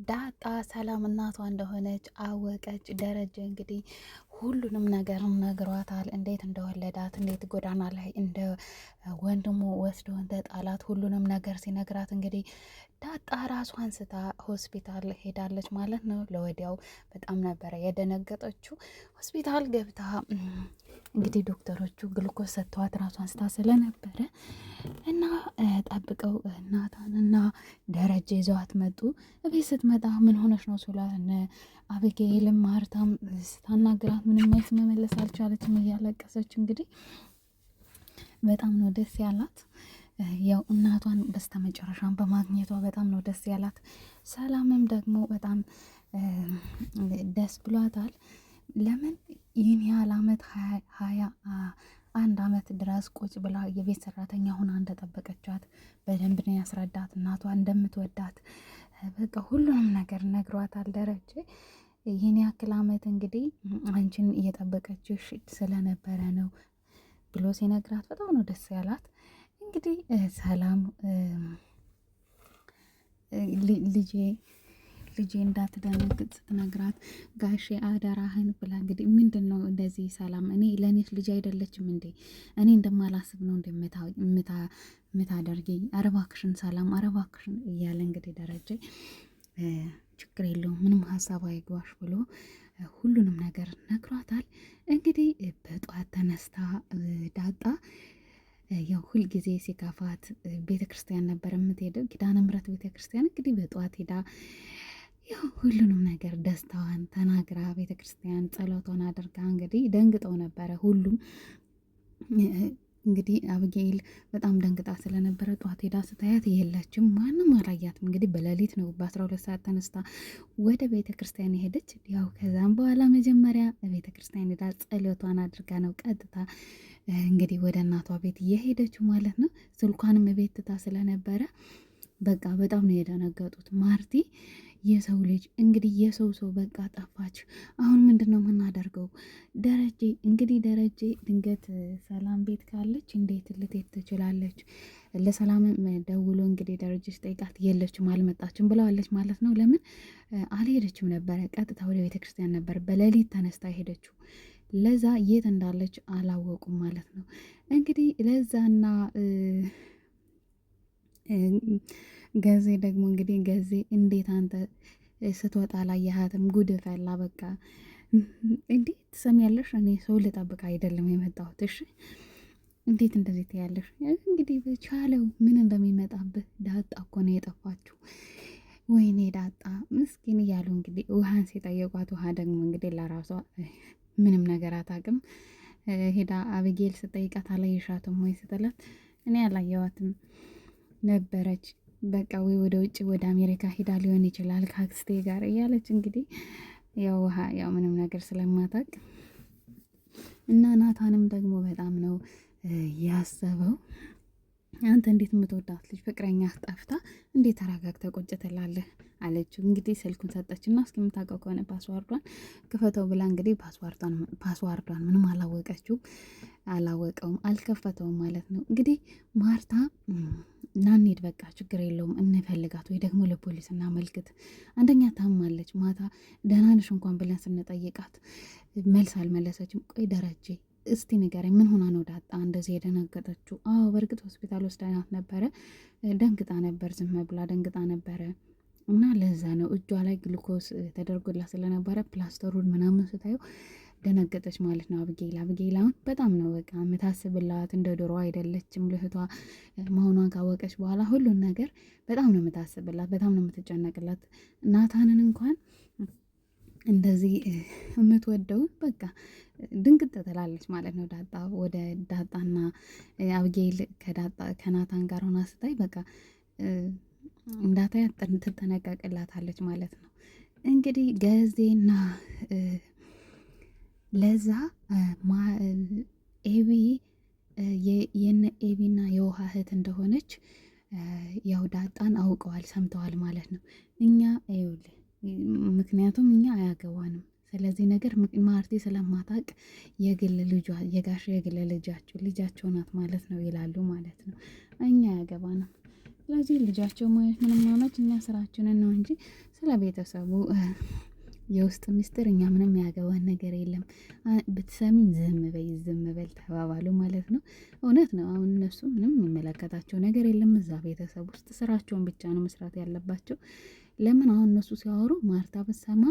ዳጣ ሰላም እናቷ እንደሆነች አወቀች። ደረጀ እንግዲህ ሁሉንም ነገር ነግሯታል። እንዴት እንደወለዳት፣ እንዴት ጎዳና ላይ እንደ ወንድሙ ወስዶ እንደ ጣላት ሁሉንም ነገር ሲነግራት እንግዲህ ዳጣ ራሷን ስታ ሆስፒታል ሄዳለች ማለት ነው። ለወዲያው በጣም ነበረ የደነገጠችው። ሆስፒታል ገብታ እንግዲህ ዶክተሮቹ ግሉኮስ ሰጥተዋት ራሷን ስታ ስለነበረ እና ጠብቀው ናታንና ደረጀ ይዘዋት መጡ። እቤት ስትመጣ ምን ሆነች ነው ስላ አብጌልም ማርታም ስታናግራት ምንም መልስ መመለስ አልቻለችም። እያለቀሰች እንግዲህ በጣም ነው ደስ ያላት። ያው እናቷን በስተመጨረሻም በማግኘቷ በጣም ነው ደስ ያላት። ሰላምም ደግሞ በጣም ደስ ብሏታል። ለምን ይህን ያህል አመት 21 አመት ድረስ ቁጭ ብላ የቤት ሰራተኛ ሆና እንደጠበቀቻት በደንብ ነው ያስረዳት። እናቷ እንደምትወዳት በቃ ሁሉንም ነገር ነግሯታል ደረጀ። ይህን ያክል አመት እንግዲህ አንቺን እየጠበቀችሽ ስለነበረ ነው ብሎ ሲነግራት በጣም ነው ደስ ያላት። እንግዲህ ሰላም ልጄ እንዳትደነግጥ ስትነግራት ጋሼ አደራህን ብላ እንግዲህ ምንድን ነው እንደዚህ ሰላም እኔ ለእኔስ ልጅ አይደለችም እንዴ? እኔ እንደማላስብ ነው እንደምታደርገኝ አረባክሽን ሰላም አረባክሽን እያለ እንግዲህ ደረጀ ችግር የለውም ምንም ሀሳብ አይግባሽ ብሎ ሁሉንም ነገር ነግሯታል። እንግዲህ በጠዋት ተነስታ ዳጣ ያው ሁልጊዜ ሲከፋት ቤተ ክርስቲያን ነበር የምትሄደው፣ ኪዳነ ምሕረት ቤተ ክርስቲያን። እንግዲህ በጠዋት ሄዳ ያው ሁሉንም ነገር ደስታዋን ተናግራ ቤተ ክርስቲያን ጸሎቷን አድርጋ እንግዲህ ደንግጠው ነበረ ሁሉም። እንግዲህ አብጌል በጣም ደንግጣ ስለነበረ ጠዋት ሄዳ ስታያት የለችም፣ ማንም አላያትም። እንግዲህ በሌሊት ነው በ12 ሰዓት ተነስታ ወደ ቤተ ክርስቲያን የሄደች። ያው ከዛም በኋላ መጀመሪያ ቤተ ክርስቲያን ሄዳ ጸሎቷን አድርጋ ነው ቀጥታ እንግዲህ ወደ እናቷ ቤት እየሄደችው ማለት ነው። ስልኳንም ቤት ትታ ስለነበረ በቃ በጣም ነው የደነገጡት። ማርቲ የሰው ልጅ እንግዲህ ሰው በቃ ጠፋች። አሁን ምንድን ነው የምናደርገው? ደረጀ ድንገት ሰላም ቤት ካለች እንዴት ልትሄድ ትችላለች? ለሰላም ደውሎ እንግዲህ ደረጀ ስጠይቃት የለችም አልመጣችም ብለዋለች ማለት ነው። ለምን አልሄደችም ነበረ፣ ቀጥታ ወደ ቤተክርስቲያን ነበር በሌሊት ተነስታ ሄደችው። ለዛ የት እንዳለች አላወቁም ማለት ነው። እንግዲህ ለዛና ገዜ ደግሞ እንግዲህ ገዜ እንዴት አንተ ስትወጣ ላየሃትም? ጉድ ፈላ። በቃ እንዴት ትሰሚያለሽ? እኔ ሰው ልጠብቅ አይደለም የመጣሁት። እሺ እንዴት እንደዚህ ትያለሽ? እንግዲህ በቻለው ምን እንደሚመጣብህ። ዳጣ እኮ ነው የጠፋችው። ወይኔ ዳጣ ምስኪን እያሉ እንግዲህ ውሃን ሲጠየቋት፣ ውሃ ደግሞ እንግዲህ ለራሷ ምንም ነገር አታውቅም። ሄዳ አብጌል ስጠይቃት አላየሻትም ወይ ስትላት እኔ አላየዋትም ነበረች፣ በቃ ወይ ወደ ውጭ ወደ አሜሪካ ሄዳ ሊሆን ይችላል ከአክስቴ ጋር እያለች እንግዲህ ያው ውሃ ያው ምንም ነገር ስለማታውቅ እና ናታንም ደግሞ በጣም ነው ያሰበው። አንተ እንዴት የምትወዳት ልጅ ፍቅረኛ ጠፍታ እንዴት ተረጋግተህ ቁጭ ትላለህ? አለችው። እንግዲህ ስልኩን ሰጠችና እስኪ የምታውቀው ከሆነ ፓስዋርዷን ክፈተው ብላ እንግዲህ ፓስዋርዷን ምንም አላወቀውም፣ አልከፈተውም ማለት ነው። እንግዲህ ማርታ ናንሄድ በቃ ችግር የለውም እንፈልጋት፣ ወይ ደግሞ ለፖሊስ እናመልክት። አንደኛ ታማለች። ማታ ደህና ነሽ እንኳን ብለን ስንጠይቃት መልስ አልመለሰችም። ቆይ ደረጀ እስቲ ንገረኝ ምን ሆና ነው ዳጣ እንደዚህ የደነገጠችው? አዎ በእርግጥ ሆስፒታል ወስደናት ነበረ፣ ደንግጣ ነበር፣ ዝም ብላ ደንግጣ ነበረ እና ለዛ ነው እጇ ላይ ግሉኮስ ተደርጎላ ስለነበረ ፕላስተሩን ምናምን ስታየው ደነገጠች ማለት ነው። አብጌል አሁን በጣም ነው በቃ የምታስብላት፣ እንደ ድሮ አይደለችም። ልህቷ መሆኗን ካወቀች በኋላ ሁሉን ነገር በጣም ነው የምታስብላት፣ በጣም ነው የምትጨነቅላት። ናታንን እንኳን እንደዚህ የምትወደውን በቃ ድንግጥ ትላለች ማለት ነው። ዳጣ ወደ ዳጣና አብጌል ከናታን ጋር ሆና ስታይ በቃ እንዳታያት ትጠነቀቅላታለች ማለት ነው። እንግዲህ ገዜና ለዛ ኤቢ የነ ኤቢና የውሃ እህት እንደሆነች ያው ዳጣን አውቀዋል፣ ሰምተዋል ማለት ነው። እኛ ይኸውልህ ምክንያቱም እኛ አያገባንም ስለዚህ ነገር ማርቲ ስለማታውቅ የግል ልጇ የጋሽ የግል ልጃቸው ናት ማለት ነው ይላሉ ማለት ነው። እኛ አያገባንም ስለዚህ ልጃቸው ምንም ሆነች እኛ ስራችንን ነው እንጂ ስለ ቤተሰቡ የውስጥ ሚስጥር እኛ ምንም ያገባን ነገር የለም። ብትሰሚኝ ዝም በይ ዝም በል ተባባሉ ማለት ነው። እውነት ነው። አሁን እነሱ ምንም የሚመለከታቸው ነገር የለም እዛ ቤተሰብ ውስጥ ስራቸውን ብቻ ነው መስራት ያለባቸው። ለምን አሁን እነሱ ሲያወሩ ማርታ ብትሰማ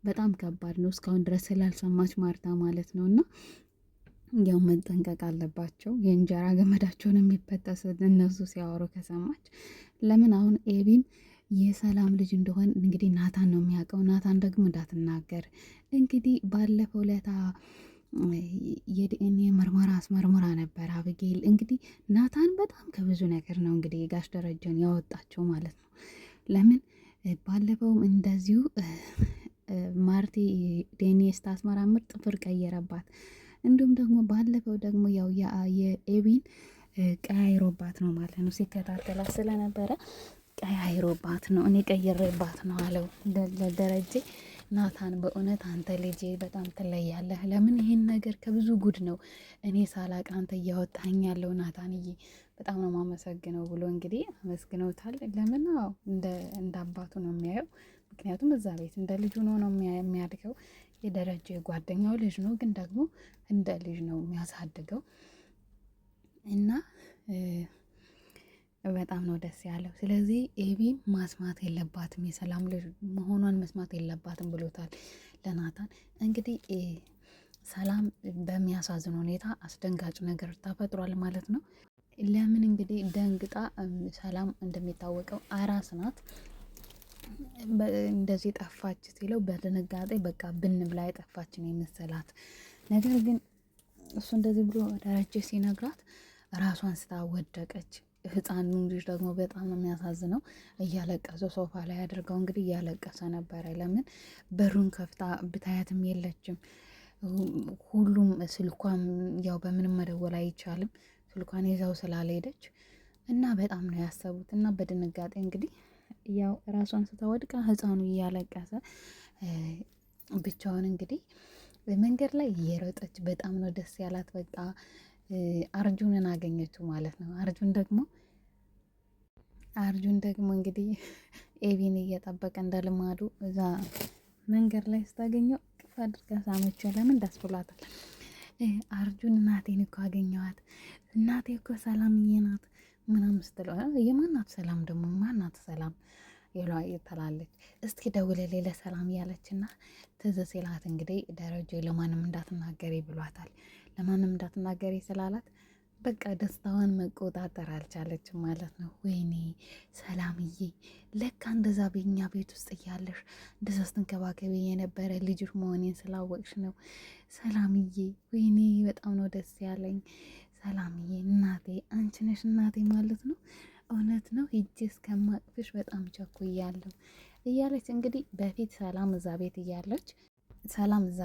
በጣም ከባድ ነው። እስካሁን ድረስ ስላልሰማች ማርታ ማለት ነው። እና ያው መጠንቀቅ አለባቸው። የእንጀራ ገመዳቸውን የሚበጠስ እነሱ ሲያወሩ ከሰማች። ለምን አሁን ኤቢም የሰላም ልጅ እንደሆን እንግዲህ ናታን ነው የሚያውቀው። ናታን ደግሞ እንዳትናገር እንግዲህ ባለፈው ለታ የዲኤንኤ ምርመራ አስመርምራ ነበር አብጌል። እንግዲህ ናታን በጣም ከብዙ ነገር ነው እንግዲህ ጋሽ ደረጀን ያወጣቸው ማለት ነው። ለምን ባለፈውም እንደዚሁ ማርቲ ዲኤንኤ ስታስመራምር ጥፍር ቀየረባት። እንዲሁም ደግሞ ባለፈው ደግሞ ያው የኤቢን ቀያይሮባት ነው ማለት ነው። ሲከታተላት ስለነበረ ቀያይሮባት ነው፣ እኔ ቀይሬባት ነው አለው ለደረጀ። ናታን በእውነት አንተ ልጄ በጣም ትለያለህ። ለምን ይሄን ነገር ከብዙ ጉድ ነው እኔ ሳላቅ አንተ እያወጣኝ ያለው ናታንዬ፣ በጣም ነው ማመሰግነው ብሎ እንግዲህ አመስግነውታል። ለምን እንደ አባቱ ነው የሚያየው። ምክንያቱም እዛ ቤት እንደ ልጁ ነው የሚያድገው። የደረጀ ጓደኛው ልጅ ነው፣ ግን ደግሞ እንደ ልጅ ነው የሚያሳድገው እና በጣም ነው ደስ ያለው። ስለዚህ ኤቢም ማስማት የለባትም የሰላም ልጅ መሆኗን መስማት የለባትም ብሎታል ለናታን። እንግዲህ ሰላም በሚያሳዝን ሁኔታ አስደንጋጭ ነገር ተፈጥሯል ማለት ነው። ለምን እንግዲህ ደንግጣ፣ ሰላም እንደሚታወቀው አራስ ናት። እንደዚህ ጠፋች ሲለው በድንጋጤ በቃ ብን ብላ የጠፋች ነው የመሰላት። ነገር ግን እሱ እንደዚህ ብሎ ደረጀ ሲነግራት ራሷን ስታ ወደቀች። ህፃኑ ልጅ ደግሞ በጣም ነው የሚያሳዝነው። እያለቀሰ ሶፋ ላይ አድርገው እንግዲህ እያለቀሰ ነበረ። ለምን በሩን ከፍታ ብታያትም የለችም። ሁሉም ስልኳም ያው በምንም መደወል አይቻልም፣ ስልኳን ይዛው ስላልሄደች እና በጣም ነው ያሰቡት። እና በድንጋጤ እንግዲህ ያው ራሷን ስተወድቃ ህፃኑ እያለቀሰ ብቻውን እንግዲህ መንገድ ላይ እየሮጠች በጣም ነው ደስ ያላት። በቃ አርጁንን አገኘችው ማለት ነው። አርጁን ደግሞ እንግዲህ ኤቢን እየጠበቀ እንደ ልማዱ እዛ መንገድ ላይ ስታገኘው ቅፍ አድርጋ ሳመችው። ለምን ደስ ብሏታል። አርጁን እናቴን እኮ አገኘዋት፣ እናቴ እኮ ሰላምዬ ናት ምናምን ስትለው የማናት ሰላም ደግሞ ማናት ሰላም ትላለች። እስኪ ደውልልኝ ለሰላም እያለችና ትዝ ሲላት እንግዲህ ደረጀ ለማንም እንዳትናገሪ ብሏታል። ለማንም እንዳትናገሪ ስላላት በቃ ደስታዋን መቆጣጠር አልቻለችም ማለት ነው። ወይኔ ሰላምዬ ለካ እንደዛ በኛ ቤት ውስጥ እያለሽ እንደዛ ስትንከባከቢ የነበረ ልጅሽ መሆኔን ስላወቅሽ ነው ሰላምዬ። ወይኔ በጣም ነው ደስ ያለኝ ሰላምዬ። እናቴ አንቺ ነሽ እናቴ ማለት ነው። እውነት ነው ሂጄ እስከማቅፍሽ በጣም ቸኩያለሁ እያለች እንግዲህ በፊት ሰላም እዛ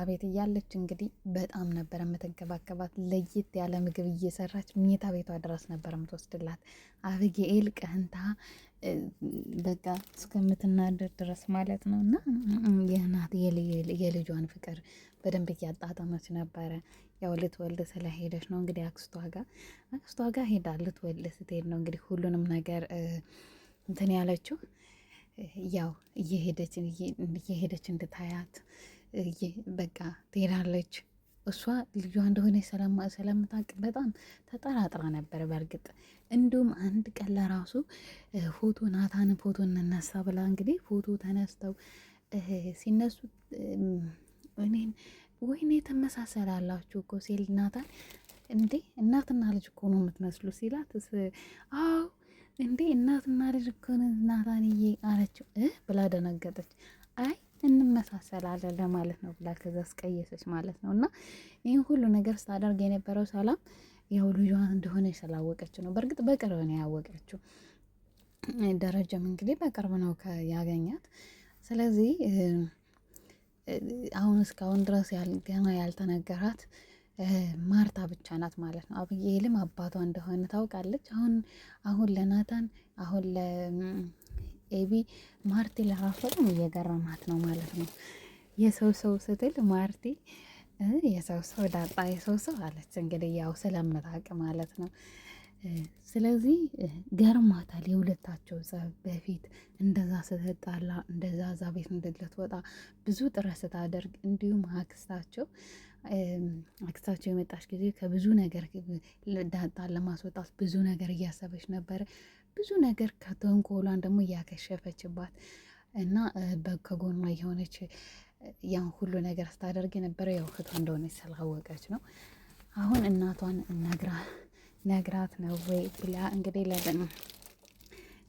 ቤት እያለች እንግዲህ በጣም ነበር የምትንከባከባት። ለየት ያለ ምግብ እየሰራች መኝታ ቤቷ ድረስ ነበር የምትወስድላት። አብጌኤል ቀንታ በቃ እስከምትናደር ድረስ ማለት ነው። እና የእናት የልጇን ፍቅር በደንብ እያጣጣመች ነበረ። ያው ልትወልድ ስለሄደች ነው እንግዲህ አክስቷ ጋር ሄዳ ልትወልድ ስትሄድ ነው እንግዲህ ሁሉንም ነገር እንትን ያለችው። ያው እየሄደች እንድታያት በቃ ትሄዳለች። እሷ ልጇ እንደሆነ ስለምታውቅ በጣም ተጠራጥራ ነበር በእርግጥ። እንዲሁም አንድ ቀን ለራሱ ናታንን ፎቶ እንነሳ ብላ እንግዲህ ፎቶ ተነስተው ሲነሱ ወይኔ ትመሳሰላላችሁ እኮ ሲል ናታን እንዴ እናትና ልጅ እኮ ነው የምትመስሉ ሲላት፣ አዎ እንዴ እናትና ልጅ እኮ ናታንዬ አለችው ብላ ደነገጠች። አይ እንመሳሰላለን ለማለት ነው ብላ ከዛ አስቀየሰች ማለት ነው። እና ይህን ሁሉ ነገር ስታደርግ የነበረው ሰላም ያው ልጇ እንደሆነ ስላወቀች ነው። በእርግጥ በቅርብ ነው ያወቀችው። ደረጀም እንግዲህ በቅርብ ነው ያገኛት። ስለዚህ አሁን እስካሁን ድረስ ገና ያልተነገራት ማርታ ብቻ ናት ማለት ነው። አብዬልም አባቷ እንደሆነ ታውቃለች። አሁን ለናታን አሁን ለኤቢ ማርቲ ለራሷ በጣም እየገረማት ነው ማለት ነው። የሰው ስትል ማርቲ የሰው ዳጣ የሰው አለች እንግዲህ ያው ስለምታውቅ ማለት ነው። ስለዚህ ገርሟታል የሁለታቸው ጸብ። በፊት እንደዛ ስትጣላ እንደዛ እዛ ቤት እንድትወጣ ብዙ ጥረት ስታደርግ፣ እንዲሁም አክስታቸው የመጣች ጊዜ ከብዙ ነገር ዳጣን ለማስወጣት ብዙ ነገር እያሰበች ነበረ። ብዙ ነገር ከተንኮሏን ደግሞ እያከሸፈችባት እና ከጎኗ የሆነች ያን ሁሉ ነገር ስታደርግ የነበረ ያው እህቷ እንደሆነች ስላወቀች ነው። አሁን እናቷን ነግራት ነው ወይ ብላ እንግዲህ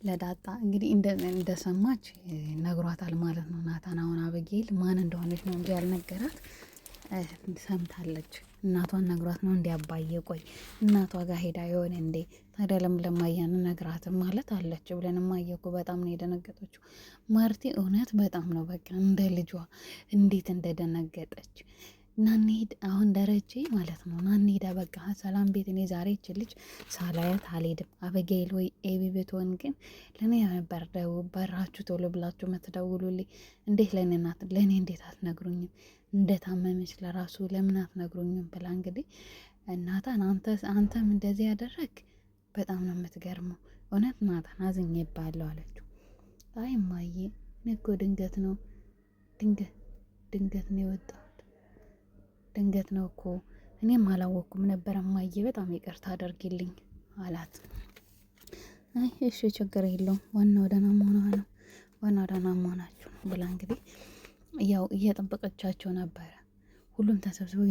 ለዳጣ እንግዲህ እንደሰማች ነግሯታል ማለት ነው። ናታን አሁን አበጌል ማን እንደሆነች ነው እንጂ ያልነገራት ሰምታለች። እናቷን ነግሯት ነው እንዲያባየ ቆይ እናቷ ጋር ሄዳ የሆነ እንዴ ታዲያ ለማያን ነግራትም ማለት አለች ብለን ማየኩ በጣም ነው የደነገጠችው። ማርቲ እውነት በጣም ነው በቃ እንደ ልጇ እንዴት እንደደነገጠች። ናንሄድ አሁን ደረጀ ማለት ነው። ናንሄዳ በቃ ሰላም ቤት እኔ ዛሬ ልጅ ሳላያት አልሄድም። አበጌል ወይ ኤቢ ብትሆን ግን ለእኔ ነበር በራችሁ ቶሎ ብላችሁ መትደውሉልኝ። እንዴት ለእኔ እንዴት አትነግሩኝም? እንደታመመች ለራሱ ለምን አትነግሩኝም? ብላ እንግዲህ ናታን አንተም እንደዚህ ያደረግ በጣም ነው የምትገርመው። እውነት ናታን አዝኜብሃለሁ አለችው። አይ እማዬ እኮ ድንገት ነው የወጣሁት ድንገት ነው እኮ እኔም አላወቅኩም ነበር እማዬ፣ በጣም ይቅርታ አደርጊልኝ አላት። አይ እሺ ችግር የለውም ዋናው ደህና መሆኗ ነው፣ ዋናው ደህና መሆናችሁ ነው ብላ እንግዲህ ያው እየጠበቀቻቸው ነበረ። ሁሉም ተሰብስበው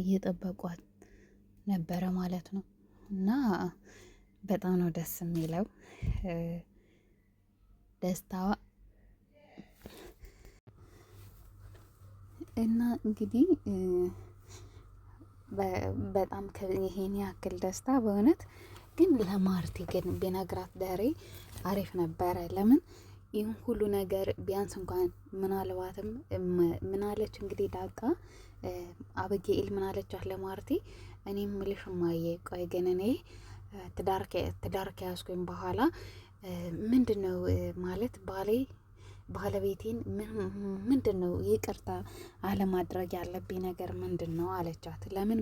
እየጠበቋት ነበረ ማለት ነው። እና በጣም ነው ደስ የሚለው ደስታዋ። እና እንግዲህ በጣም ይሄን ያክል ደስታ በእውነት ግን ለማርቲ ግን ቢነግራት ዳሬ አሪፍ ነበረ። ለምን ይህን ሁሉ ነገር ቢያንስ እንኳን ምናልባትም ምናለች እንግዲህ ዳጣ አበጌል ምናለቻት ለማርቲ እኔ ምልሽ እማዬ ቆይ ግን እኔ ትዳር ከያዝኩኝ በኋላ ምንድን ነው ማለት ባለቤቴን ምንድን ነው ይቅርታ አለማድረግ ያለብኝ ነገር ምንድን ነው አለቻት። ለምን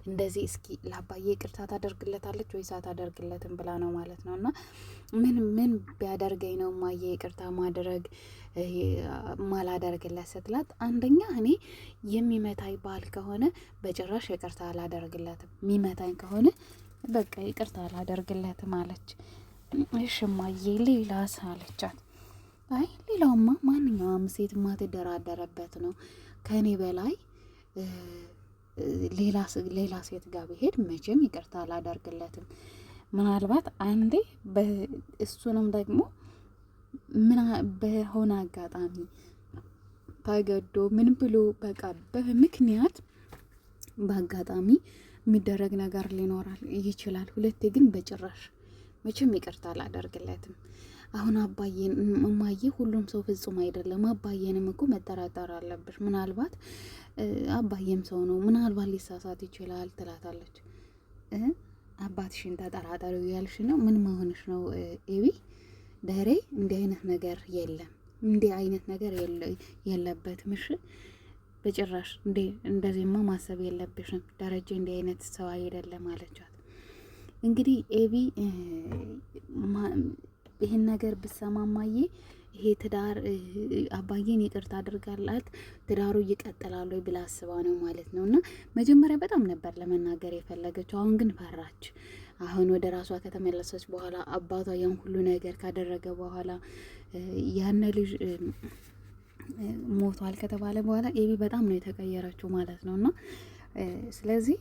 እንደዚህ እስኪ ለአባዬ ይቅርታ ታደርግለታለች ወይስ አታደርግለትም ብላ ነው ማለት ነው። እና ምን ቢያደርገኝ ነው ማየ ይቅርታ ማድረግ ማላደርግለት ስትላት፣ አንደኛ እኔ የሚመታኝ ባል ከሆነ በጭራሽ ይቅርታ አላደርግለትም፣ የሚመታኝ ከሆነ በቃ ይቅርታ አላደርግለትም አለች። እሺ እማዬ ሌላስ አለቻት። አይ ሌላውማ ማንኛውም ሴት ማትደራደረበት ነው። ከኔ በላይ ሌላ ሴት ጋር ብሄድ መቼም ይቅርታ አላደርግለትም። ምናልባት አንዴ እሱንም ደግሞ በሆነ አጋጣሚ ተገዶ ምን ብሎ በቃ በምክንያት በአጋጣሚ የሚደረግ ነገር ሊኖራል ይችላል። ሁለቴ ግን በጭራሽ መቼም ይቅርታ አላደርግለትም። አሁን አባዬን እማዬ ሁሉም ሰው ፍጹም አይደለም። አባዬንም እኮ መጠራጠር አለብሽ። ምናልባት አባዬም ሰው ነው፣ ምናልባት ሊሳሳት ይችላል ትላታለች። አባትሽን ተጠራጠሪ ያልሽ ነው? ምን መሆንሽ ነው ኤቢ? ደሬ እንዲህ አይነት ነገር የለም፣ እንዲህ አይነት ነገር የለበትም። እሺ በጭራሽ እንደዚህማ ማሰብ የለብሽም። ደረጀ እንዲህ አይነት ሰው አይደለም አለቻት። እንግዲህ ኤቢ ይህን ነገር ብሰማማዬ ይሄ ትዳር አባዬን ይቅርታ አድርጋላት ትዳሩ ይቀጥላሉ ብላ አስባ ነው ማለት ነው። እና መጀመሪያ በጣም ነበር ለመናገር የፈለገችው፣ አሁን ግን ፈራች። አሁን ወደ ራሷ ከተመለሰች በኋላ አባቷ ያን ሁሉ ነገር ካደረገ በኋላ ያነ ልጅ ሞቷል ከተባለ በኋላ ኤቢ በጣም ነው የተቀየረችው ማለት ነው። እና ስለዚህ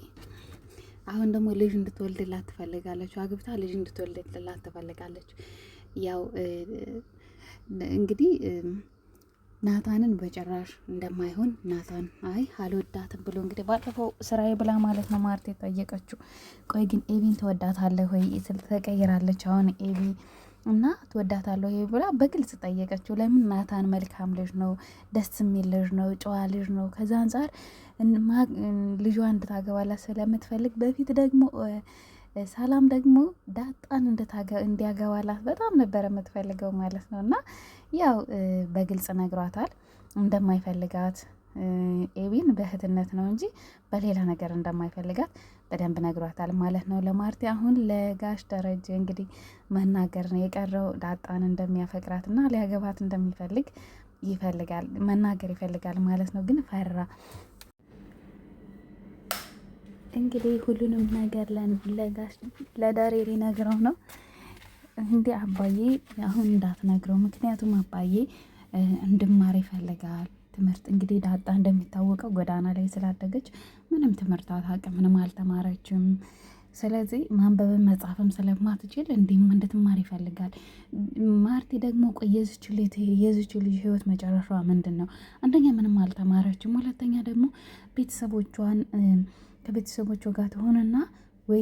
አሁን ደግሞ ልጅ እንድትወልድላት ትፈልጋለች፣ አግብታ ልጅ እንድትወልድላት ትፈልጋለች። ያው እንግዲህ ናታንን በጭራሽ እንደማይሆን ናታን አይ አልወዳትም ብሎ እንግዲህ ባለፈው ስራዬ ብላ ማለት ነው ማርቴ ጠየቀችው። ቆይ ግን ኤቢን ትወዳታለህ ወይ ተቀይራለች አሁን ኤቢ እና ትወዳታለህ ወይ ብላ በግልጽ ጠየቀችው። ለምን ናታን መልካም ልጅ ነው፣ ደስ የሚል ልጅ ነው፣ ጨዋ ልጅ ነው። ከዛ አንጻር ልጇ እንድታገባላት ስለምትፈልግ በፊት ደግሞ ሰላም ደግሞ ዳጣን እንዲያገባላት በጣም ነበር የምትፈልገው ማለት ነው። እና ያው በግልጽ ነግሯታል እንደማይፈልጋት ኤቢን በእህትነት ነው እንጂ በሌላ ነገር እንደማይፈልጋት በደንብ ነግሯታል ማለት ነው ለማርቲ። አሁን ለጋሽ ደረጀ እንግዲህ መናገር ነው የቀረው። ዳጣን እንደሚያፈቅራት እና ሊያገባት እንደሚፈልግ ይፈልጋል መናገር ይፈልጋል ማለት ነው፣ ግን ፈራ። እንግዲህ ሁሉንም ነገር ለጋሽ ለዳሬ ሊነግረው ነው። እንዲህ አባዬ አሁን እንዳትነግረው፣ ምክንያቱም አባዬ እንድማር ይፈልጋል ትምህርት። እንግዲህ ዳጣ እንደሚታወቀው ጎዳና ላይ ስላደገች ምንም ትምህርት አታውቅም፣ ምንም አልተማረችም። ስለዚህ ማንበብን መጻፍም ስለማትችል እንዲህም እንድትማር ይፈልጋል። ማርቲ ደግሞ ቆይ የዚች ልጅ ህይወት መጨረሻዋ ምንድን ነው? አንደኛ ምንም አልተማረችም፣ ሁለተኛ ደግሞ ቤተሰቦቿን ከቤተሰቦቿ ጋር ትሆንና ወይ